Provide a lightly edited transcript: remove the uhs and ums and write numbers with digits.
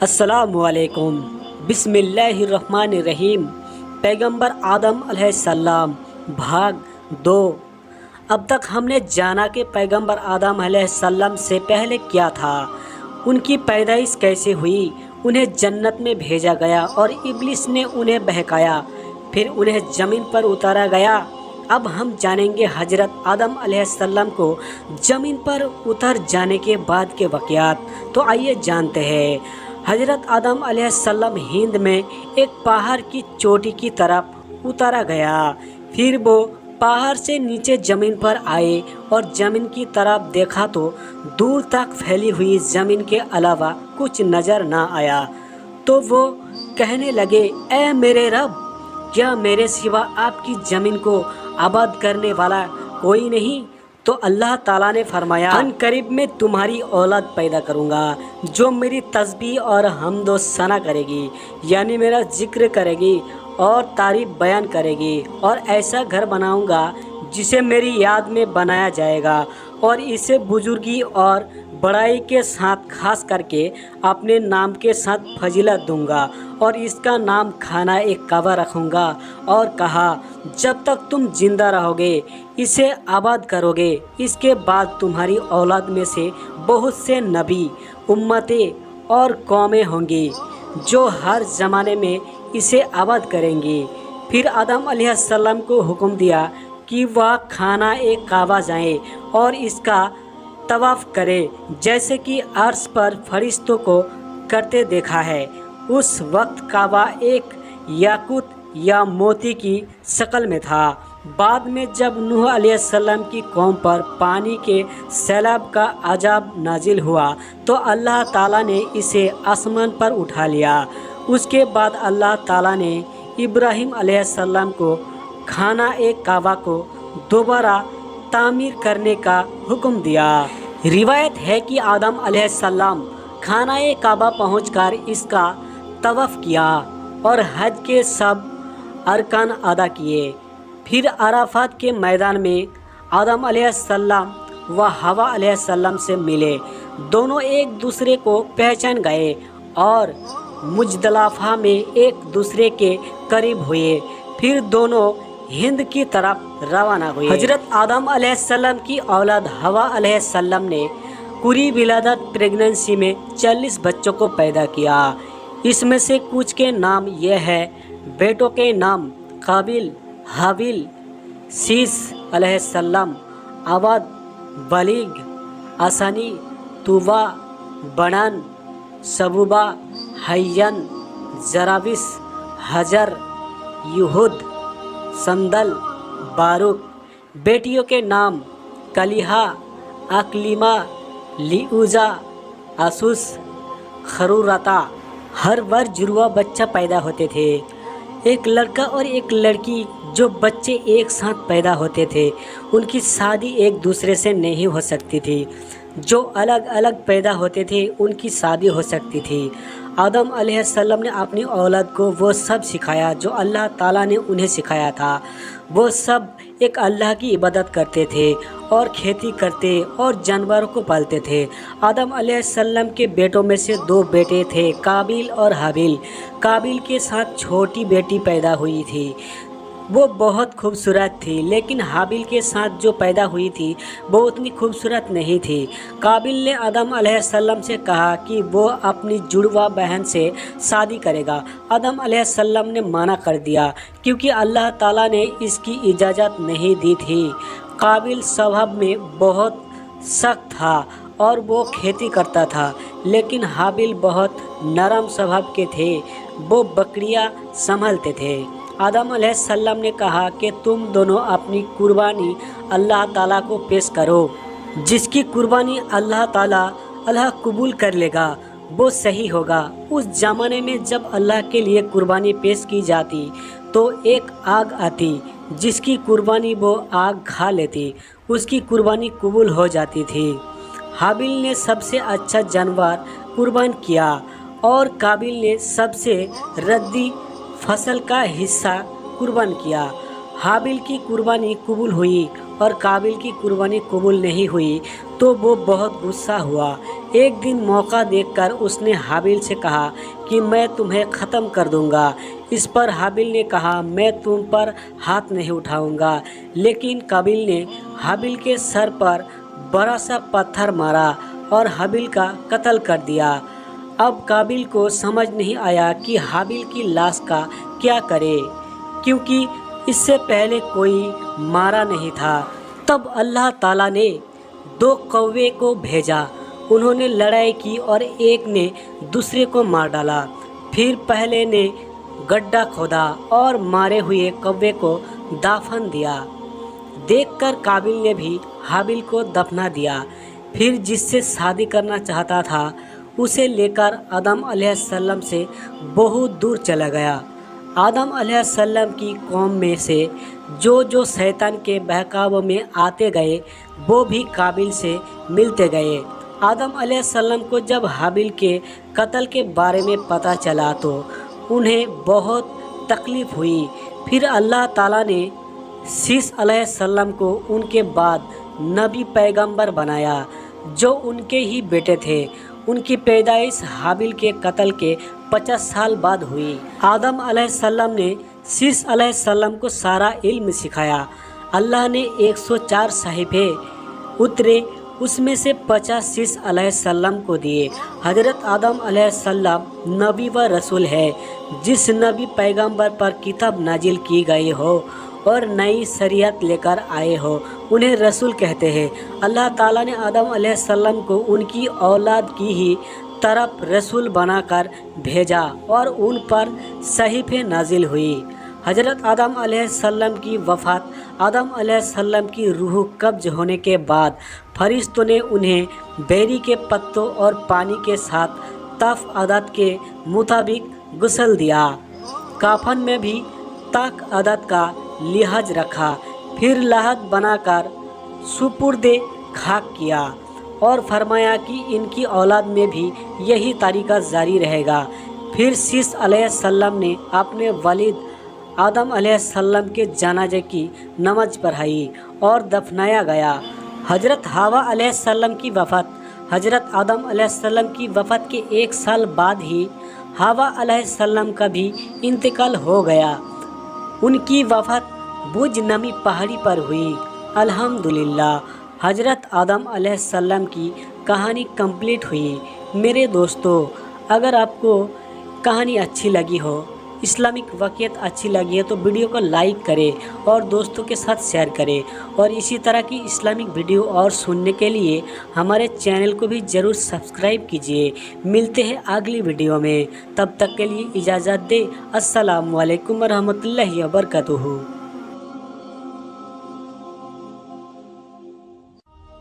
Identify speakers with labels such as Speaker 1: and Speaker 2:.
Speaker 1: अस्सलामुअलैकुम। बिस्मिल्लाहिर्रहमानिर्रहीम। पैगंबर आदम अलैहिस्सलाम भाग 2। अब तक हमने जाना कि पैगंबर आदम अलैहिस्सलाम से पहले क्या था, उनकी पैदाइश कैसे हुई, उन्हें जन्नत में भेजा गया और इब्लिस ने उन्हें बहकाया, फिर उन्हें ज़मीन पर उतारा गया। अब हम जानेंगे हजरत आदम अलैहिस्सलाम को ज़मीन पर उतर जाने के बाद के वाक़यात। तो आइए जानते हैं। हजरत आदम अलैहिस्सलाम हिंद में एक पहाड़ की चोटी की तरफ उतारा गया। फिर वो पहाड़ से नीचे ज़मीन पर आए और ज़मीन की तरफ देखा तो दूर तक फैली हुई ज़मीन के अलावा कुछ नज़र ना आया। तो वो कहने लगे, ऐ मेरे रब, क्या मेरे सिवा आपकी ज़मीन को आबाद करने वाला कोई नहीं? तो अल्लाह ताला ने फरमाया, अनकरीब में तुम्हारी औलाद पैदा करूँगा जो मेरी तस्बीह और हम्द व सना करेगी, यानी मेरा जिक्र करेगी और तारीफ बयान करेगी। और ऐसा घर बनाऊँगा जिसे मेरी याद में बनाया जाएगा और इसे बुजुर्गी और बड़ाई के साथ खास करके अपने नाम के साथ फजीलत दूंगा और इसका नाम खाना एक काबा रखूँगा। और कहा, जब तक तुम जिंदा रहोगे इसे आबाद करोगे, इसके बाद तुम्हारी औलाद में से बहुत से नबी, उम्मतें और कौमें होंगी जो हर ज़माने में इसे आबाद करेंगी। फिर आदम अलैहिस्सलाम को हुक्म दिया कि वह खाना एक काबा जाए और इसका तवाफ़ करे, जैसे कि अर्श पर फरिश्तों को करते देखा है। उस वक्त काबा एक याकूत या मोती की शक्ल में था। बाद में जब नूह अलैहिस्सलाम की कौम पर पानी के सैलाब का अजाब नाजिल हुआ तो अल्लाह ताला ने इसे आसमान पर उठा लिया। उसके बाद अल्लाह ताला ने इब्राहिम अलैहिस्सलाम को खाना एक काबा को दोबारा तामीर करने का हुक्म दिया। रिवायत है कि आदम अलैहिस्सलाम खाना एक काबा पहुंचकर इसका तवाफ़ किया और हज के सब अरकान अदा किए। फिर अराफात के मैदान में आदम अलैहिस्सलाम व हवा अलैहिस्सलाम से मिले। दोनों एक दूसरे को पहचान गए और मुजदलाफा में एक दूसरे के करीब हुए। फिर दोनों हिंद की तरफ रवाना हुए। हजरत आदम अलैहिस्सलाम की औलाद हवा अलैहिस्सलाम ने पूरी विलादत प्रेगनेंसी में 40 बच्चों को पैदा किया। इसमें से कुछ के नाम ये हैं। बेटों के नाम काबिल, हाबिल, सीस अलैहिस्सलाम, आवाद, बलीग, आसानी, तुवा, बनन, सबूबा, हैयन, जराविस, हजर, यूहुद, संदल, बारूक। बेटियों के नाम कलिहा, अकलीमा, लिऊजा, आसूस, खरूरता। हर बार जुड़वा बच्चा पैदा होते थे, एक लड़का और एक लड़की। जो बच्चे एक साथ पैदा होते थे उनकी शादी एक दूसरे से नहीं हो सकती थी। जो अलग अलग पैदा होते थे उनकी शादी हो सकती थी। आदम अलैहिस्सलाम ने अपनी औलाद को वो सब सिखाया जो अल्लाह ताला ने उन्हें सिखाया था। वो सब एक अल्लाह की इबादत करते थे और खेती करते और जानवरों को पालते थे। आदम अलैहिस्सलाम के बेटों में से 2 बेटे थे, काबिल और हाबिल। काबिल के साथ छोटी बेटी पैदा हुई थी, वो बहुत खूबसूरत थी, लेकिन हाबिल के साथ जो पैदा हुई थी वो उतनी खूबसूरत नहीं थी। काबिल ने आदम अलैहिस्सलाम से कहा कि वो अपनी जुड़वा बहन से शादी करेगा। आदम अलैहिस्सलाम ने मना कर दिया क्योंकि अल्लाह ताला ने इसकी इजाज़त नहीं दी थी। काबिल स्वभाव में बहुत सख्त था और वो खेती करता था, लेकिन हाबिल बहुत नरम स्वभाव के थे, वो बकरियां संभालते थे। आदम अलैहिस्सलाम ने कहा कि तुम दोनों अपनी कुर्बानी अल्लाह ताला को पेश करो। जिसकी कुर्बानी अल्लाह ताला कबूल कर लेगा वो सही होगा। उस ज़माने में जब अल्लाह के लिए कुर्बानी पेश की जाती तो एक आग आती, जिसकी कुर्बानी वो आग खा लेती, उसकी कुर्बानी कबूल हो जाती थी। हाबिल ने सबसे अच्छा जानवर कुर्बान किया और काबिल ने सबसे रद्दी फसल का हिस्सा कुर्बान किया। हाबिल की कुर्बानी कबूल हुई और काबिल की कुर्बानी कबूल नहीं हुई तो वो बहुत गुस्सा हुआ। एक दिन मौका देखकर उसने हाबिल से कहा कि मैं तुम्हें ख़त्म कर दूंगा। इस पर हाबिल ने कहा, मैं तुम पर हाथ नहीं उठाऊंगा। लेकिन काबिल ने हाबिल के सर पर बड़ा सा पत्थर मारा और हाबिल का कत्ल कर दिया। अब काबिल को समझ नहीं आया कि हाबिल की लाश का क्या करे, क्योंकि इससे पहले कोई मारा नहीं था। तब अल्लाह ताला ने 2 कौवे को भेजा। उन्होंने लड़ाई की और एक ने दूसरे को मार डाला। फिर पहले ने गड्ढा खोदा और मारे हुए कौवे को दाफन दिया। देखकर काबिल ने भी हाबिल को दफना दिया। फिर जिससे शादी करना चाहता था उसे लेकर आदम अलैहिस्सलाम से बहुत दूर चला गया। आदम अलैहिस्सलाम की कौम में से जो शैतान के बहकावे में आते गए वो भी काबिल से मिलते गए। आदम अलैहिस्सलाम को जब हाबिल के कत्ल के बारे में पता चला तो उन्हें बहुत तकलीफ़ हुई। फिर अल्लाह ताला ने शीश अलैहिस्सलाम को उनके बाद नबी पैगंबर बनाया, जो उनके ही बेटे थे। उनकी पैदाइश हाबिल के कत्ल के 50 साल बाद हुई। आदम अलैहिस्सलाम ने शीश अलैहिस्सलाम को सारा इल्म सिखाया। अल्लाह ने 104 सहीफे उतरे, उसमें से 50 शीश अलैहिस्सलाम को दिए। हज़रत आदम अलैहिस्सलाम नबी व रसूल है। जिस नबी पैगंबर पर किताब नाजिल की गई हो और नई शरीयत लेकर आए हो उन्हें रसूल कहते हैं। अल्लाह ताला ने आदम अलैहिस्सलाम को उनकी औलाद की ही तरफ रसूल बनाकर भेजा और उन पर सहीफे नाजिल हुई। हज़रत आदम अलैहिस्सलाम की वफ़ात, आदम अलैहिस्सलाम की रूह कब्ज होने के बाद फरिश्तों ने उन्हें बेरी के पत्तों और पानी के साथ तफ आदत के मुताबिक गुस्ल दिया। काफन में भी तक आदत का लिहाज रखा। फिर लाहद बनाकर सुपुर्दे खाक किया और फरमाया कि इनकी औलाद में भी यही तरीका जारी रहेगा। फिर शीश अलैहिस्सलाम ने अपने वलीद आदम अलैहिस्सलाम के जनाजे की नमाज पढ़ाई और दफनाया गया। हज़रत हवा अलैहिस्सलाम की वफ़ात, हज़रत आदम अलैहिस्सलाम की वफ़ात के 1 साल बाद ही हवा अलैहिस्सलाम का भी इंतकाल हो गया। उनकी वफ़ात बुज नमी पहाड़ी पर हुई। अल्हम्दुलिल्लाह, हज़रत आदम अलैहिस्सलाम की कहानी कंप्लीट हुई। मेरे दोस्तों, अगर आपको कहानी अच्छी लगी हो, इस्लामिक वाक़ियत अच्छी लगी है तो वीडियो को लाइक करें और दोस्तों के साथ शेयर करें। और इसी तरह की इस्लामिक वीडियो और सुनने के लिए हमारे चैनल को भी ज़रूर सब्सक्राइब कीजिए। मिलते हैं अगली वीडियो में, तब तक के लिए इजाज़त दें। अस्सलामु अलैकुम व रहमतुल्लाहि व बरकातुहू।